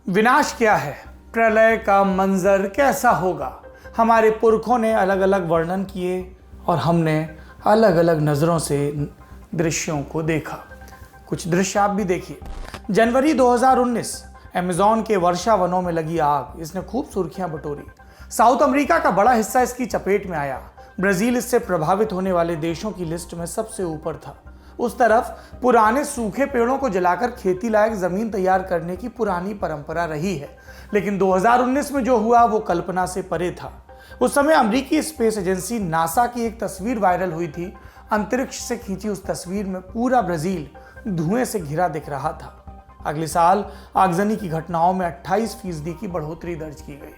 विनाश क्या है, प्रलय का मंजर कैसा होगा, हमारे पुरखों ने अलग अलग वर्णन किए और हमने अलग अलग नज़रों से दृश्यों को देखा। कुछ दृश्य आप भी देखिए। जनवरी 2019, अमेज़न के वर्षा वनों में लगी आग, इसने खूब सुर्खियां बटोरी। साउथ अमेरिका का बड़ा हिस्सा इसकी चपेट में आया। ब्राजील इससे प्रभावित होने वाले देशों की लिस्ट में सबसे ऊपर था। उस तरफ पुराने सूखे पेड़ों को जलाकर खेती लायक जमीन तैयार करने की पुरानी परंपरा रही है, लेकिन 2019 में जो हुआ वो कल्पना से परे था। उस समय अमेरिकी स्पेस एजेंसी नासा की एक तस्वीर वायरल हुई थी। अंतरिक्ष से खींची उस तस्वीर में पूरा ब्राजील धुएं से घिरा दिख रहा था। अगले साल आगजनी की घटनाओं में 28% की बढ़ोतरी दर्ज की गई।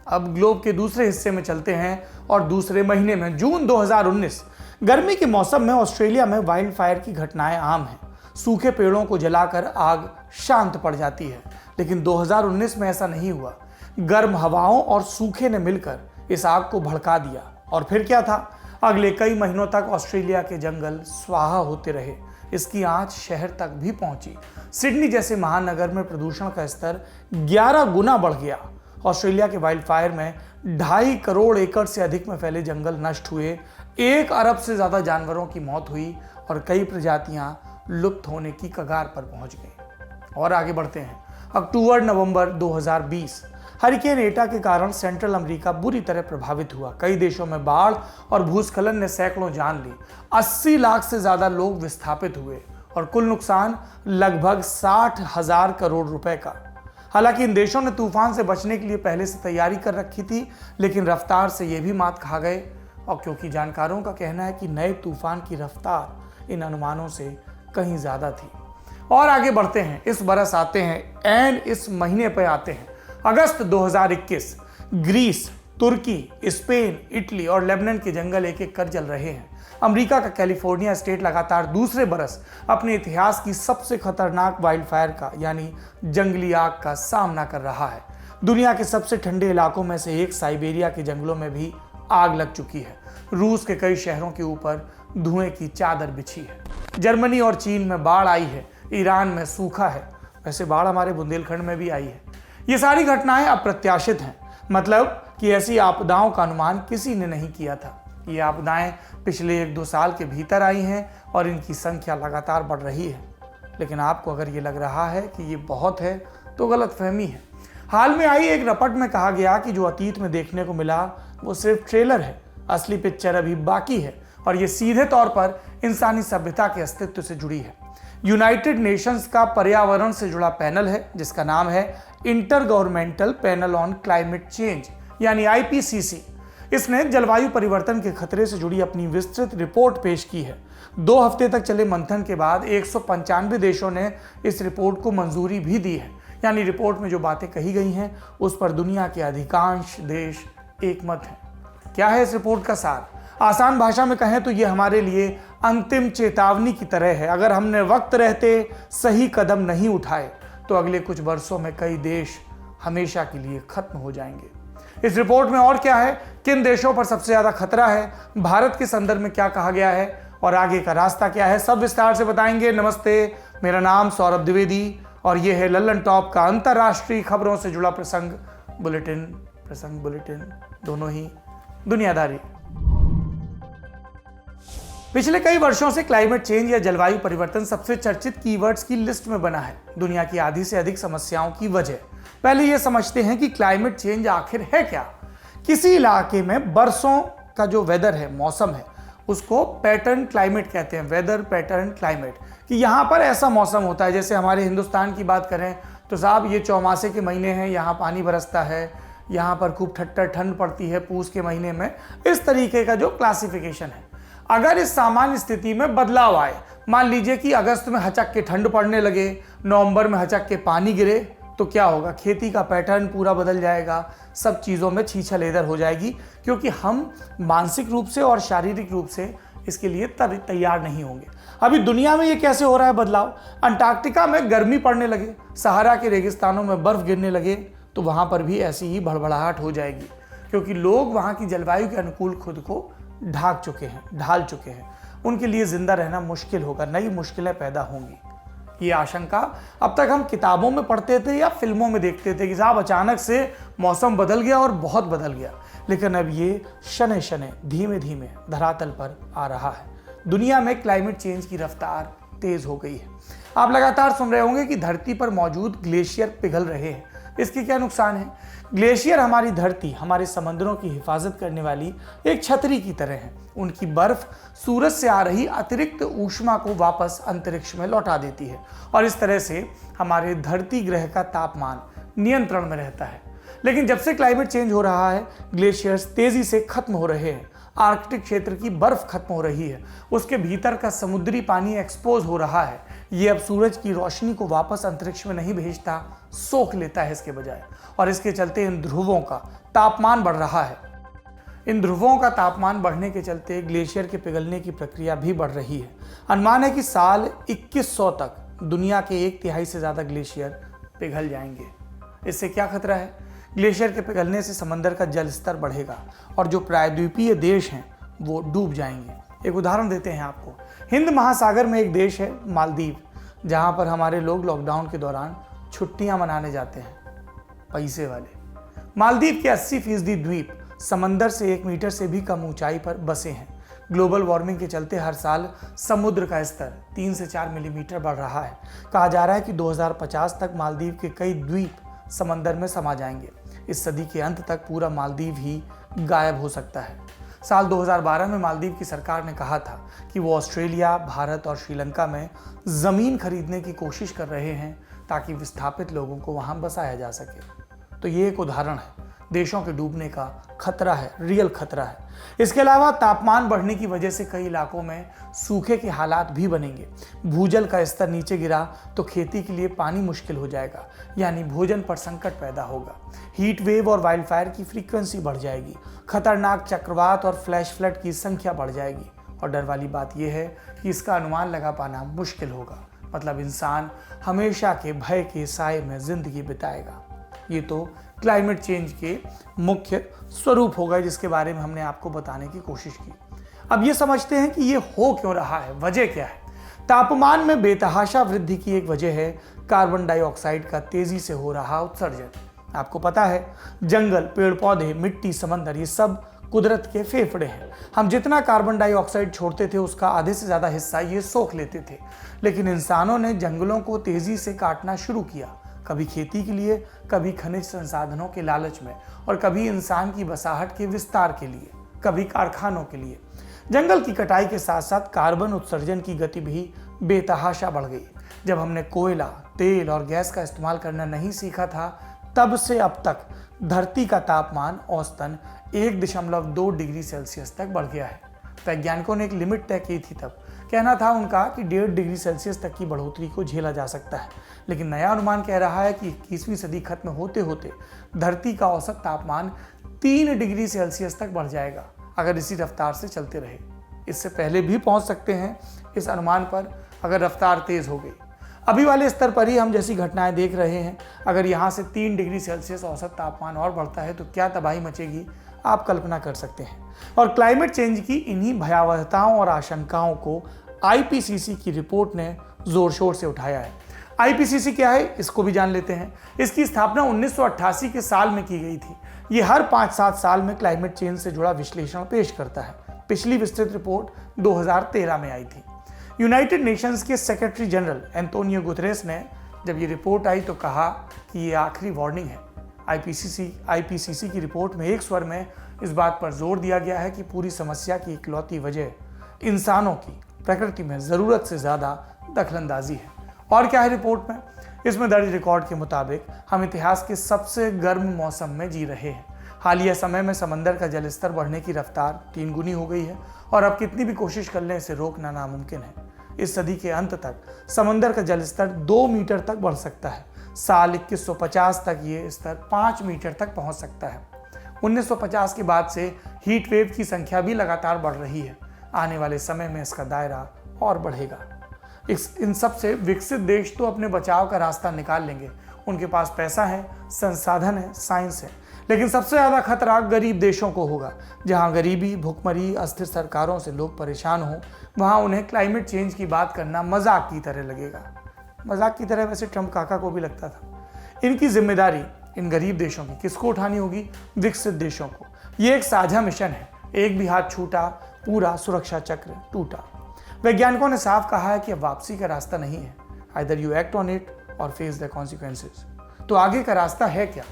अब ग्लोब के दूसरे हिस्से में चलते हैं और दूसरे महीने में जून 2019, गर्मी के मौसम में ऑस्ट्रेलिया में वाइल्ड फायर की घटनाएं आम हैं। सूखे पेड़ों को जलाकर आग शांत पड़ जाती है, लेकिन 2019 में ऐसा नहीं हुआ। गर्म हवाओं और सूखे ने मिलकर इस आग को भड़का दिया। और फिर क्या था, अगले कई महीनों तक ऑस्ट्रेलिया के जंगल स्वाहा होते रहे। इसकी आंच शहर तक भी पहुंची। सिडनी जैसे महानगर में प्रदूषण का स्तर 11 गुना बढ़ गया। ऑस्ट्रेलिया के वाइल्ड फायर में 2.5 करोड़ एकड़ से अधिक में फैले जंगल नष्ट हुए। 1 अरब से ज्यादा जानवरों की मौत हुई और कई प्रजातियां लुप्त होने की कगार पर पहुंच गई। और आगे बढ़ते हैं। अक्टूबर-नवंबर 2020, हरिकेन एटा के कारण सेंट्रल अमेरिका बुरी तरह प्रभावित हुआ। कई देशों में बाढ़ और भूस्खलन ने सैकड़ों जान ली। 80 लाख से ज्यादा लोग विस्थापित हुए और कुल नुकसान लगभग 60,000 करोड़ रुपए का। हालांकि इन देशों ने तूफान से बचने के लिए पहले से तैयारी कर रखी थी, लेकिन रफ्तार से ये भी मात खा गए। और क्योंकि जानकारों का कहना है कि नए तूफान की रफ्तार इन अनुमानों से कहीं ज्यादा थी। और आगे बढ़ते हैं। इस बरस आते हैं एंड इस महीने पर आते हैं अगस्त 2021। ग्रीस, तुर्की, स्पेन, इटली और लेबनान के जंगल एक एक कर जल रहे हैं। अमेरिका का कैलिफोर्निया स्टेट लगातार दूसरे बरस अपने इतिहास की सबसे खतरनाक वाइल्ड फायर का यानी जंगली आग का सामना कर रहा है। दुनिया के सबसे ठंडे इलाकों में से एक साइबेरिया के जंगलों में भी आग लग चुकी है। रूस के कई शहरों के ऊपर धुएं की चादर बिछी है। जर्मनी और चीन में बाढ़ आई है। ईरान में सूखा है। वैसे बाढ़ हमारे बुंदेलखंड में भी आई है। ये सारी घटनाएं अप्रत्याशित हैं, मतलब कि ऐसी आपदाओं का अनुमान किसी ने नहीं किया था। ये आपदाएं पिछले 1-2 साल के भीतर आई हैं और इनकी संख्या लगातार बढ़ रही है। लेकिन आपको अगर ये लग रहा है कि ये बहुत है तो गलतफहमी है। हाल में आई एक रिपोर्ट में कहा गया कि जो अतीत में देखने को मिला वो सिर्फ ट्रेलर है, असली पिक्चर अभी बाकी है और ये सीधे तौर पर इंसानी सभ्यता के अस्तित्व से जुड़ी है। यूनाइटेड नेशंस का पर्यावरण से जुड़ा पैनल है जिसका नाम है inter governmental panel on climate change यानी IPCC। इसने जलवायु परिवर्तन के खतरे से जुड़ी अपनी विस्तृत रिपोर्ट पेश की है। 2 हफ्ते तक चले मंथन के बाद 195 देशों ने इस रिपोर्ट को मंजूरी भी दी है। यानी रिपोर्ट में जो बातें कही गई हैं उस पर दुनिया के अधिकांश देश एकमत हैं। क्या है इस रिपोर्ट का सार? आसान भाषा में कहें तो ये हमारे लिए अंतिम चेतावनी की तरह है। अगर हमने वक्त रहते सही कदम नहीं उठाए तो अगले कुछ वर्षों में कई देश हमेशा के लिए खत्म हो जाएंगे। इस रिपोर्ट में और क्या है, किन देशों पर सबसे ज्यादा खतरा है, भारत के संदर्भ में क्या कहा गया है और आगे का रास्ता क्या है, सब विस्तार से बताएंगे। नमस्ते, मेरा नाम सौरभ द्विवेदी और ये है लल्लन टॉप का अंतर्राष्ट्रीय खबरों से जुड़ा प्रसंग बुलेटिन दोनों ही दुनियादारी। पिछले कई वर्षों से क्लाइमेट चेंज या जलवायु परिवर्तन सबसे चर्चित कीवर्ड्स की लिस्ट में बना है दुनिया की आधी से अधिक समस्याओं की वजह। पहले यह समझते हैं कि क्लाइमेट चेंज आखिर है क्या। किसी इलाके में बरसों का जो वेदर है, मौसम है, उसको पैटर्न क्लाइमेट कहते हैं। वेदर पैटर्न क्लाइमेट, कि यहाँ पर ऐसा मौसम होता है। जैसे हमारे हिंदुस्तान की बात करें तो साहब ये चौमासे के महीने हैं, यहाँ पानी बरसता है, यहाँ पर खूब ठंड पड़ती है पूस के महीने में। इस तरीके का जो क्लासिफिकेशन है, अगर इस सामान्य स्थिति में बदलाव आए, मान लीजिए कि अगस्त में हचक के ठंड पड़ने लगे, नवंबर में हचक के पानी गिरे, तो क्या होगा, खेती का पैटर्न पूरा बदल जाएगा। सब चीज़ों में छीछल इधर हो जाएगी, क्योंकि हम मानसिक रूप से और शारीरिक रूप से इसके लिए तैयार नहीं होंगे। अभी दुनिया में ये कैसे हो रहा है बदलाव? अंटार्कटिका में गर्मी पड़ने लगे, सहारा के रेगिस्तानों में बर्फ गिरने लगे, तो वहाँ पर भी ऐसी ही भड़बड़ाहट हो जाएगी, क्योंकि लोग वहाँ की जलवायु के अनुकूल खुद को ढाल चुके हैं। उनके लिए जिंदा रहना मुश्किल होगा, नई मुश्किलें पैदा होंगी। ये आशंका अब तक हम किताबों में पढ़ते थे या फिल्मों में देखते थे कि साहब अचानक से मौसम बदल गया और बहुत बदल गया, लेकिन अब ये शनै शनै धीमे धीमे धरातल पर आ रहा है। दुनिया में क्लाइमेट चेंज की रफ्तार तेज हो गई है। आप लगातार सुन रहे होंगे कि धरती पर मौजूद ग्लेशियर पिघल रहे हैं। इसके क्या नुकसान है? ग्लेशियर हमारी धरती, हमारे समंदरों की हिफाजत करने वाली एक छतरी की तरह है। उनकी बर्फ सूरज से आ रही अतिरिक्त ऊष्मा को वापस अंतरिक्ष में लौटा देती है और इस तरह से हमारे धरती ग्रह का तापमान नियंत्रण में रहता है। लेकिन जब से क्लाइमेट चेंज हो रहा है, ग्लेशियर्स तेजी से खत्म हो रहे हैं, आर्कटिक क्षेत्र की बर्फ खत्म हो रही है, उसके भीतर का समुद्री पानी एक्सपोज हो रहा है। ये अब सूरज की रोशनी को वापस अंतरिक्ष में नहीं भेजता, सोख लेता है इसके बजाय, और इसके चलते इन ध्रुवों का तापमान बढ़ रहा है। इन ध्रुवों का तापमान बढ़ने के चलते ग्लेशियर के पिघलने की प्रक्रिया भी बढ़ रही है। अनुमान है कि साल 2100 तक दुनिया के 1/3 से ज़्यादा ग्लेशियर पिघल जाएंगे। इससे क्या खतरा है? ग्लेशियर के पिघलने से समंदर का जल स्तर बढ़ेगा और जो प्रायद्वीपीय देश हैं वो डूब जाएंगे। एक उदाहरण देते हैं आपको। हिंद महासागर में एक देश है मालदीव, जहाँ पर हमारे लोग लॉकडाउन के दौरान छुट्टियाँ मनाने जाते हैं, पैसे वाले। मालदीव के 80% द्वीप समंदर से 1 मीटर से भी कम ऊंचाई पर बसे हैं। ग्लोबल वार्मिंग के चलते हर साल समुद्र का स्तर 3 से 4 मिलीमीटर बढ़ रहा है। कहा जा रहा है कि 2050 तक मालदीव के कई द्वीप समंदर में समा जाएंगे। इस सदी के अंत तक पूरा मालदीव ही गायब हो सकता है। साल 2012 में मालदीव की सरकार ने कहा था कि वो ऑस्ट्रेलिया, भारत और श्रीलंका में ज़मीन खरीदने की कोशिश कर रहे हैं ताकि विस्थापित लोगों को वहाँ बसाया जा सके। तो ये एक उदाहरण है, देशों के डूबने का खतरा है, रियल खतरा है। इसके अलावा तापमान बढ़ने की वजह से कई इलाकों में सूखे के हालात भी बनेंगे। भूजल का स्तर नीचे गिरा तो खेती के लिए पानी मुश्किल हो जाएगा, यानी भोजन पर संकट पैदा होगा। हीट वेव और वाइल्ड फायर की फ्रीक्वेंसी बढ़ जाएगी। खतरनाक चक्रवात और फ्लैश फ्लड की संख्या बढ़ जाएगी। और डर वाली बात यह है कि इसका अनुमान लगा पाना मुश्किल होगा। मतलब इंसान हमेशा के भय के साए में जिंदगी बिताएगा। ये तो क्लाइमेट चेंज के मुख्य स्वरूप होगा जिसके बारे में हमने आपको बताने की कोशिश की। अब ये समझते हैं कि ये हो क्यों रहा है, वजह क्या है। तापमान में बेतहाशा वृद्धि की एक वजह है कार्बन डाइऑक्साइड का तेजी से हो रहा उत्सर्जन। आपको पता है, जंगल, पेड़ पौधे, मिट्टी, समंदर, ये सब कुदरत के फेफड़े हैं। हम जितना कार्बन डाइऑक्साइड छोड़ते थे उसका आधे से ज़्यादा हिस्सा ये सोख लेते थे। लेकिन इंसानों ने जंगलों को तेजी से काटना शुरू किया, कभी खेती के लिए, कभी खनिज संसाधनों के लालच में, और कभी इंसान की बसाहट के विस्तार के लिए, कभी कारखानों के लिए। जंगल की कटाई के साथ साथ कार्बन उत्सर्जन की गति भी बेतहाशा बढ़ गई। जब हमने कोयला, तेल और गैस का इस्तेमाल करना नहीं सीखा था, तब से अब तक धरती का तापमान औसतन 1.2 डिग्री सेल्सियस तक बढ़ गया है। वैज्ञानिकों ने एक लिमिट तय की थी, तब कहना था उनका कि 1.5 डिग्री सेल्सियस तक की बढ़ोतरी को झेला जा सकता है। लेकिन नया अनुमान कह रहा है कि 21वीं सदी खत्म होते होते धरती का औसत तापमान 3 डिग्री सेल्सियस तक बढ़ जाएगा, अगर इसी रफ्तार से चलते रहे। इससे पहले भी पहुंच सकते हैं इस अनुमान पर अगर रफ्तार तेज हो गई। अभी वाले स्तर पर ही हम जैसी घटनाएं देख रहे हैं, अगर यहाँ से 3 डिग्री सेल्सियस औसत तापमान और बढ़ता है तो क्या तबाही मचेगी, आप कल्पना कर सकते हैं। और क्लाइमेट चेंज की इन्हीं भयावहताओं और आशंकाओं को आईपीसीसी की रिपोर्ट ने जोर शोर से उठाया है। आईपीसीसी क्या है, इसको भी जान लेते हैं। इसकी स्थापना 1988 के साल में की गई थी। ये हर 5-7 साल में क्लाइमेट चेंज से जुड़ा विश्लेषण पेश करता है। पिछली विस्तृत रिपोर्ट 2013 में आई थी। यूनाइटेड नेशंस के सेक्रेटरी जनरल एंटोनियो गुतेरेस ने जब ये रिपोर्ट आई तो कहा कि ये आखिरी वार्निंग है। आईपीसीसी की रिपोर्ट में एक स्वर में इस बात पर जोर दिया गया है कि पूरी समस्या की इकलौती वजह इंसानों की प्रकृति में ज़रूरत से ज़्यादा दखलंदाजी है। और क्या है रिपोर्ट में? इसमें दर्ज रिकॉर्ड के मुताबिक हम इतिहास के सबसे गर्म मौसम में जी रहे हैं। हालिया समय में समंदर का जल स्तर बढ़ने की रफ्तार 3 गुनी हो गई है और अब कितनी भी कोशिश कर लें इसे रोकना नामुमकिन है। इस सदी के अंत तक समंदर का जल स्तर 2 मीटर तक बढ़ सकता है। साल 2150 तक ये स्तर 5 मीटर तक पहुंच सकता है। 1950 के बाद से हीट वेव की संख्या भी लगातार बढ़ रही है। आने वाले समय में इसका दायरा और बढ़ेगा। इन सब से विकसित देश तो अपने बचाव का रास्ता निकाल लेंगे, उनके पास पैसा है, संसाधन है, साइंस है। लेकिन सबसे ज़्यादा खतरा गरीब देशों को होगा। जहां गरीबी, भुखमरी, अस्थिर सरकारों से लोग परेशान हों, वहां उन्हें क्लाइमेट चेंज की बात करना मजाक की तरह लगेगा। मजाक की तरह वैसे ट्रंप काका को भी लगता था। इनकी जिम्मेदारी इन गरीब देशों की किसको उठानी होगी? विकसित देशों को। ये एक साझा मिशन है। एक भी हाथ छूटा, पूरा सुरक्षा चक्र टूटा। वैज्ञानिकों ने साफ कहा है कि अब वापसी का रास्ता नहीं है। Either you act on it और फेस द कॉन्सिक्वेंसेस। तो आगे का रास्ता है क्या?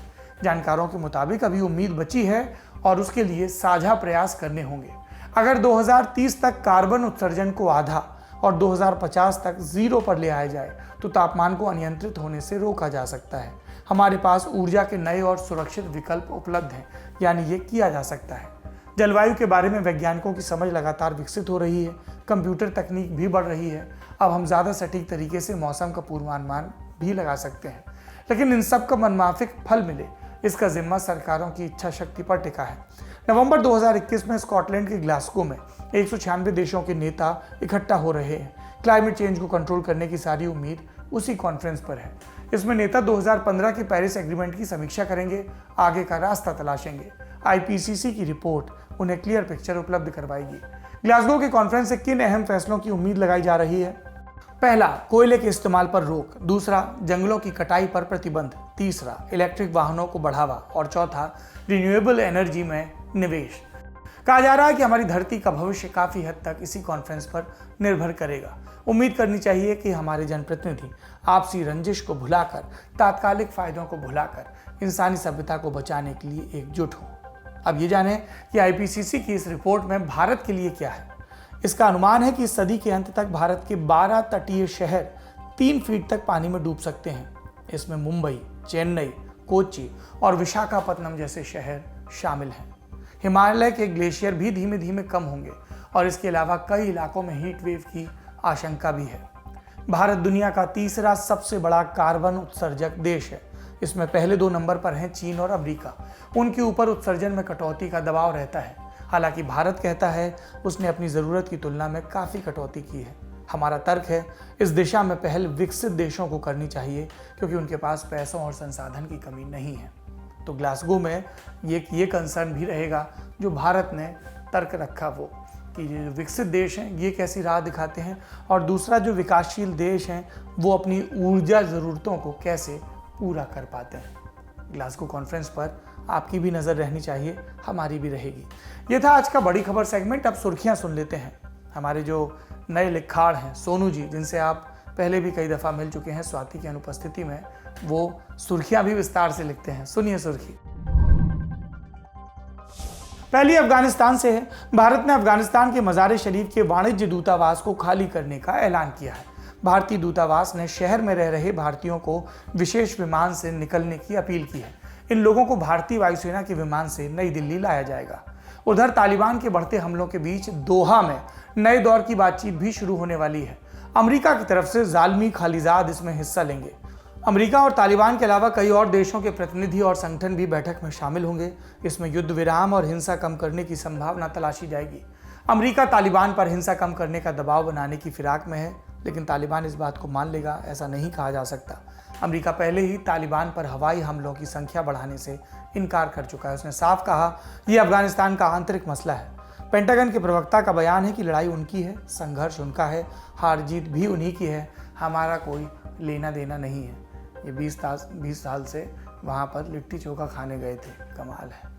जानकारों के मुताबिक अभी उम्मीद बची है और उसके लिए साझा प्रयास करने होंगे। अगर 2030 तक कार्बन उत्सर्जन को आधा और 2050 तक 0 पर ले आया जाए तो तापमान को अनियंत्रित होने से रोका जा सकता है। हमारे पास ऊर्जा के नए और सुरक्षित विकल्प उपलब्ध हैं, यानी ये किया जा सकता है। जलवायु के बारे में वैज्ञानिकों की समझ लगातार विकसित हो रही है, कंप्यूटर तकनीक भी बढ़ रही है। अब हम ज़्यादा सटीक तरीके से मौसम का पूर्वानुमान भी लगा सकते हैं। लेकिन इन सब का मनमाफिक फल मिले, इसका जिम्मा सरकारों की इच्छा शक्ति पर टिका है। नवंबर 2021 में स्कॉटलैंड के ग्लासगो में 196 देशों के नेता इकट्ठा हो रहे हैं। क्लाइमेट चेंज को कंट्रोल करने की सारी उम्मीद उसी कॉन्फ्रेंस पर है। इसमें नेता 2015 के पेरिस एग्रीमेंट की समीक्षा करेंगे, आगे का रास्ता तलाशेंगे। IPCC की रिपोर्ट उन्हें क्लियर पिक्चर उपलब्ध करवाएगी। ग्लासगो के कॉन्फ्रेंस से किन अहम फैसलों की उम्मीद लगाई जा रही है? पहला, कोयले के इस्तेमाल पर रोक। दूसरा, जंगलों की कटाई पर प्रतिबंध। तीसरा, इलेक्ट्रिक वाहनों को बढ़ावा। और चौथा, रिन्यूएबल एनर्जी में निवेश। कहा जा रहा है कि हमारी धरती का भविष्य काफी हद तक इसी कॉन्फ्रेंस पर निर्भर करेगा। उम्मीद करनी चाहिए कि हमारे जनप्रतिनिधि आपसी रंजिश को भुलाकर, तात्कालिक फायदों को भुलाकर इंसानी सभ्यता को बचाने के लिए एकजुट हों। अब ये जानें कि IPCC की इस रिपोर्ट में भारत के लिए क्या है। इसका अनुमान है कि इस सदी के अंत तक भारत के 12 तटीय शहर 3 फीट तक पानी में डूब सकते हैं। इसमें मुंबई, चेन्नई, कोच्चि और विशाखापत्तनम जैसे शहर शामिल हैं। हिमालय के ग्लेशियर भी धीमे धीमे कम होंगे और इसके अलावा कई इलाकों में हीट वेव की आशंका भी है। भारत दुनिया का तीसरा सबसे बड़ा कार्बन उत्सर्जक देश है। इसमें पहले 2 नंबर पर हैं चीन और अमेरिका। उनके ऊपर उत्सर्जन में कटौती का दबाव रहता है। हालांकि भारत कहता है उसने अपनी ज़रूरत की तुलना में काफ़ी कटौती की है। हमारा तर्क है इस दिशा में पहल विकसित देशों को करनी चाहिए, क्योंकि उनके पास पैसों और संसाधन की कमी नहीं है। तो ग्लासगो में ये कंसर्न भी रहेगा जो भारत ने तर्क रखा, वो कि जो विकसित देश हैं ये कैसी राह दिखाते हैं, और दूसरा जो विकासशील देश हैं वो अपनी ऊर्जा ज़रूरतों को कैसे पूरा कर पाते हैं। ग्लासगो कॉन्फ्रेंस पर आपकी भी नज़र रहनी चाहिए, हमारी भी रहेगी। ये था आज का बड़ी खबर सेगमेंट। अब सुर्खियाँ सुन लेते हैं। हमारे जो नए लिखाड़ हैं सोनू जी, जिनसे आप पहले भी कई दफ़ा मिल चुके हैं स्वाति की अनुपस्थिति में, वो सुर्खियाँ भी विस्तार से लिखते हैं। सुनिए सुर्खी। पहली अफगानिस्तान से है। भारत ने अफगानिस्तान के मज़ार शरीफ के वाणिज्य दूतावास को खाली करने का ऐलान किया है। भारतीय दूतावास ने शहर में रह रहे भारतीयों को विशेष विमान से निकलने की अपील की है। इन लोगों को भारतीय वायुसेना के विमान से नई दिल्ली लाया जाएगा। उधर तालिबान के बढ़ते हमलों के बीच दोहा में नए दौर की बातचीत भी शुरू होने वाली है। अमेरिका की तरफ से ज़ाल्मी खालिजाद इसमें हिस्सा लेंगे। अमेरिका और तालिबान के अलावा कई और देशों के प्रतिनिधि और संगठन भी बैठक में शामिल होंगे। इसमें युद्ध विराम और हिंसा कम करने की संभावना तलाशी जाएगी। अमेरिका तालिबान पर हिंसा कम करने का दबाव बनाने की फिराक में है, लेकिन तालिबान इस बात को मान लेगा ऐसा नहीं कहा जा सकता। अमेरिका पहले ही तालिबान पर हवाई हमलों की संख्या बढ़ाने से इनकार कर चुका है। उसने साफ कहा यह अफगानिस्तान का आंतरिक मसला है। पेंटागन के प्रवक्ता का बयान है कि लड़ाई उनकी है, संघर्ष उनका है, हार जीत भी उन्हीं की है, हमारा कोई लेना देना नहीं है। ये 20 साल से वहाँ पर लिट्टी चोखा खाने गए थे। कमाल है।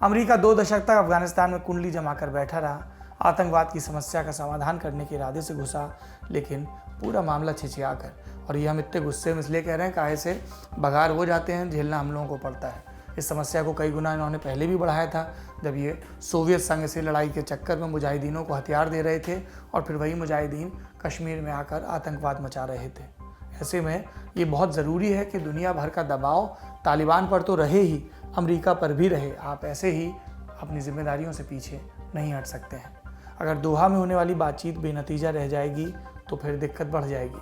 अमेरिका 2 दशक तक अफगानिस्तान में कुंडली जमा कर बैठा रहा, आतंकवाद की समस्या का समाधान करने के इरादे से घुसा, लेकिन पूरा मामला छिछिया कर, और ये हम इतने गुस्से में इसलिए कह रहे हैं काहे से बघार हो जाते हैं, झेलना हम लोगों को पड़ता है। इस समस्या को कई गुना इन्होंने पहले भी बढ़ाया था, जब ये सोवियत संघ से लड़ाई के चक्कर में मुजाहिदीनों को हथियार दे रहे थे और फिर वही मुजाहिदीन कश्मीर में आकर आतंकवाद मचा रहे थे। ऐसे में ये बहुत ज़रूरी है कि दुनिया भर का दबाव तालिबान पर तो रहे ही, अमेरिका पर भी रहे। आप ऐसे ही अपनी जिम्मेदारियों से पीछे नहीं हट सकते हैं। अगर दोहा में होने वाली बातचीत बेनतीजा रह जाएगी तो फिर दिक्कत बढ़ जाएगी।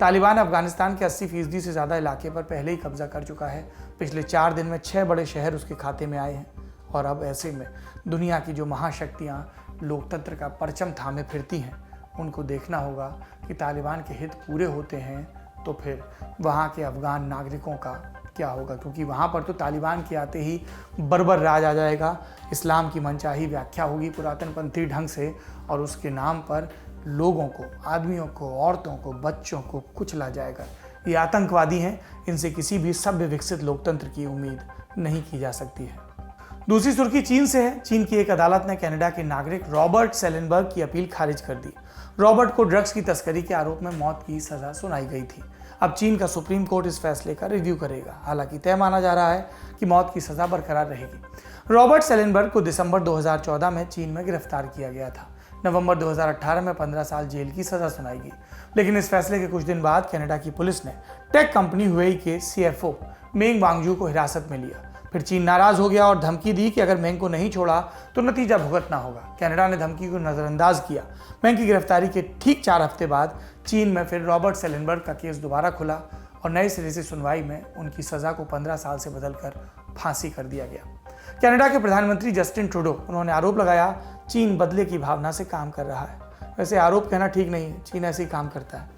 तालिबान अफगानिस्तान के 80% से ज़्यादा इलाके पर पहले ही कब्जा कर चुका है। पिछले 4 दिन में 6 बड़े शहर उसके खाते में आए हैं, और अब ऐसे में दुनिया की जो महाशक्तियाँ लोकतंत्र का परचम थामे फिरती हैं, उनको देखना होगा कि तालिबान के हित पूरे होते हैं तो फिर वहाँ के अफगान नागरिकों का क्या होगा, क्योंकि वहाँ पर तो तालिबान के आते ही बर्बर राज आ जाएगा, इस्लाम की मनचाही व्याख्या होगी पुरातनपंथी ढंग से, और उसके नाम पर लोगों को, आदमियों को, औरतों को, बच्चों को कुचला जाएगा। ये आतंकवादी हैं, इनसे किसी भी सभ्य विकसित लोकतंत्र की उम्मीद नहीं की जा सकती है। दूसरी सुर्खी चीन से है। चीन की एक अदालत ने कनाडा के नागरिक रॉबर्ट सेलेनबर्ग की अपील खारिज कर दी। रॉबर्ट को ड्रग्स की तस्करी के आरोप में मौत की सजा सुनाई गई थी। अब चीन का सुप्रीम कोर्ट इस फैसले का रिव्यू करेगा। हालांकि तय माना जा रहा है कि मौत की सजा बरकरार रहेगी। रॉबर्ट सेलेनबर्ग को दिसंबर 2014 में चीन में गिरफ्तार किया गया था। नवंबर 2018 में 15 साल जेल की सजा सुनाई गई। लेकिन इस फैसले के कुछ दिन बाद कनाडा की पुलिस ने टेक कंपनी हुएई के CFO मेंग वांगजू को हिरासत में लिया। फिर चीन नाराज हो गया और धमकी दी कि अगर मेंग को नहीं छोड़ा तो नतीजा भुगतना होगा। कनाडा ने धमकी को नजरअंदाज किया। मेंग की गिरफ्तारी के ठीक 4 हफ्ते बाद चीन में फिर रॉबर्ट सेलेनबर्ग का केस दोबारा खुला और नए सिरे से सुनवाई में उनकी सजा को 15 साल से बदलकर फांसी कर दिया गया। कनाडा के प्रधानमंत्री जस्टिन ट्रूडो, उन्होंने आरोप लगाया चीन बदले की भावना से काम कर रहा है। वैसे आरोप कहना ठीक नहीं है, चीन ऐसे ही काम करता है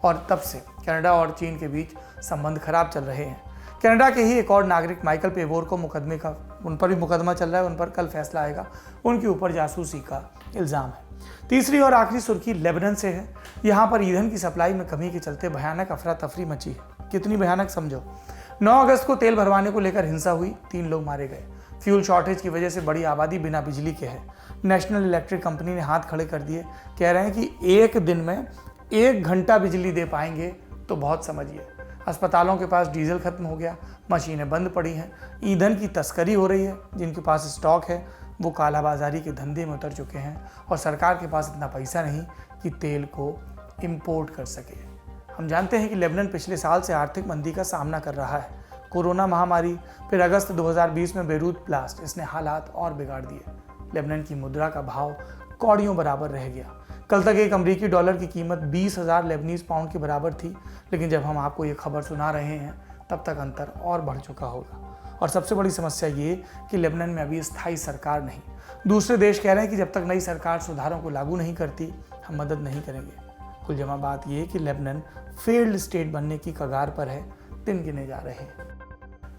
और तब से कनाडा और चीन के बीच संबंध खराब चल रहे हैं। कनाडा के ही एक और नागरिक माइकल पेवोर को उन पर भी मुकदमा चल रहा है। उन पर कल फैसला आएगा। उनके ऊपर जासूसी का इल्ज़ाम है। तीसरी और आखिरी सुर्खी लेबनान से है। यहाँ पर ईंधन की सप्लाई में कमी के चलते भयानक अफरा तफरी मची है। कितनी भयानक समझो। 9 अगस्त को तेल भरवाने को लेकर हिंसा हुई, 3 लोग मारे गए। फ्यूल शॉर्टेज की वजह से बड़ी आबादी बिना बिजली के है। नेशनल इलेक्ट्रिक कंपनी ने हाथ खड़े कर दिए, कह रहे हैं कि एक दिन में 1 घंटा बिजली दे पाएंगे तो बहुत समझिए। अस्पतालों के पास डीजल खत्म हो गया, मशीनें बंद पड़ी हैं, ईंधन की तस्करी हो रही है। जिनके पास स्टॉक है वो कालाबाजारी के धंधे में उतर चुके हैं और सरकार के पास इतना पैसा नहीं कि तेल को इंपोर्ट कर सके। हम जानते हैं कि लेबनान पिछले साल से आर्थिक मंदी का सामना कर रहा है। कोरोना महामारी, फिर अगस्त 2020 में बेरूत ब्लास्ट, इसने हालात और बिगाड़ दिए। लेबनान की मुद्रा का भाव कौड़ियों बराबर रह गया। कल तक एक अमेरिकी डॉलर की कीमत 20,000 लेबनीज पाउंड के बराबर थी, लेकिन जब हम आपको ये खबर सुना रहे हैं तब तक अंतर और बढ़ चुका होगा। और सबसे बड़ी समस्या ये कि लेबनान में अभी स्थायी सरकार नहीं। दूसरे देश कह रहे हैं कि जब तक नई सरकार सुधारों को लागू नहीं करती हम मदद नहीं करेंगे। कुल जमा बात ये कि लेबनान फेल्ड स्टेट बनने की कगार पर है, दिन गिने जा रहे हैं।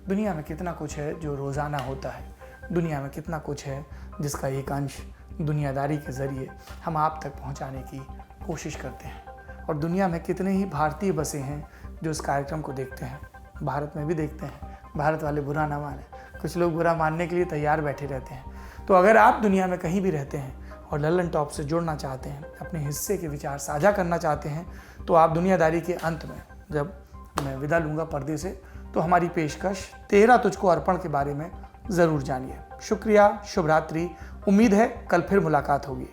दुनिया में कितना कुछ है जो रोज़ाना होता है। दुनिया में कितना कुछ है जिसका एक अंश दुनियादारी के ज़रिए हम आप तक पहुंचाने की कोशिश करते हैं। और दुनिया में कितने ही भारतीय बसे हैं जो इस कार्यक्रम को देखते हैं, भारत में भी देखते हैं। भारत वाले बुरा ना माने, कुछ लोग बुरा मानने के लिए तैयार बैठे रहते हैं। तो अगर आप दुनिया में कहीं भी रहते हैं और लल्लन टॉप से जुड़ना चाहते हैं, अपने हिस्से के विचार साझा करना चाहते हैं, तो आप दुनियादारी के अंत में जब मैं विदा लूँगा पर्दे से, तो हमारी पेशकश 13 तुझको अर्पण के बारे में ज़रूर जानिए। शुक्रिया, शुभ रात्रि। उम्मीद है कल फिर मुलाकात होगी।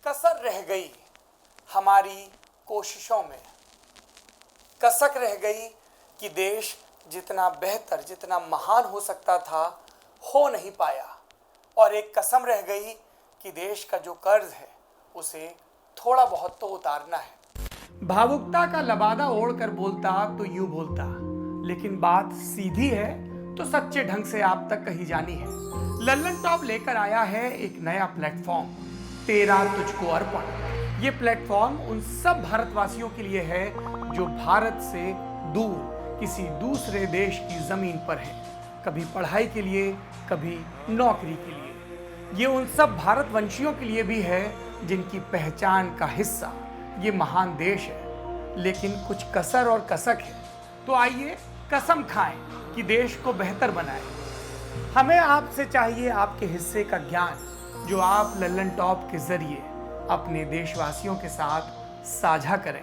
कसर रह गई हमारी कोशिशों में, कसक रह गई कि देश जितना बेहतर, जितना महान हो सकता था, हो नहीं पाया। और एक कसम रह गई कि देश का जो कर्ज है उसे थोड़ा बहुत तो उतारना है। भावुकता का लबादा ओढ़कर बोलता तो यूं बोलता, लेकिन बात सीधी है तो सच्चे ढंग से आप तक कही जानी है। लल्लन टॉप लेकर आया है एक नया प्लेटफॉर्म, 13 तुझको अर्पण। ये प्लेटफॉर्म उन सब भारतवासियों के लिए है जो भारत से दूर किसी दूसरे देश की जमीन पर है, कभी पढ़ाई के लिए, कभी नौकरी के लिए। ये उन सब भारतवंशियों के लिए भी है जिनकी पहचान का हिस्सा ये महान देश है, लेकिन कुछ कसर और कसक है। तो आइए कसम खाएं कि देश को बेहतर बनाएं। हमें आपसे चाहिए आपके हिस्से का ज्ञान जो आप लल्लन टॉप के जरिए अपने देशवासियों के साथ साझा करें।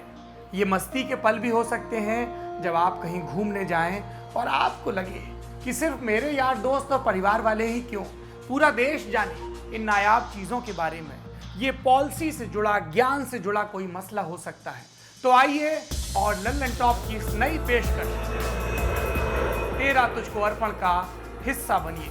ये मस्ती के पल भी हो सकते हैं जब आप कहीं घूमने जाएं और आपको लगे कि सिर्फ मेरे यार दोस्त और परिवार वाले ही क्यों, पूरा देश जाने इन नायाब चीज़ों के बारे में। ये पॉलिसी से जुड़ा, ज्ञान से जुड़ा कोई मसला हो सकता है। तो आइए और लल्लन टॉप की इस नई पेशकश 13 तुझको अर्पण का हिस्सा बनिए।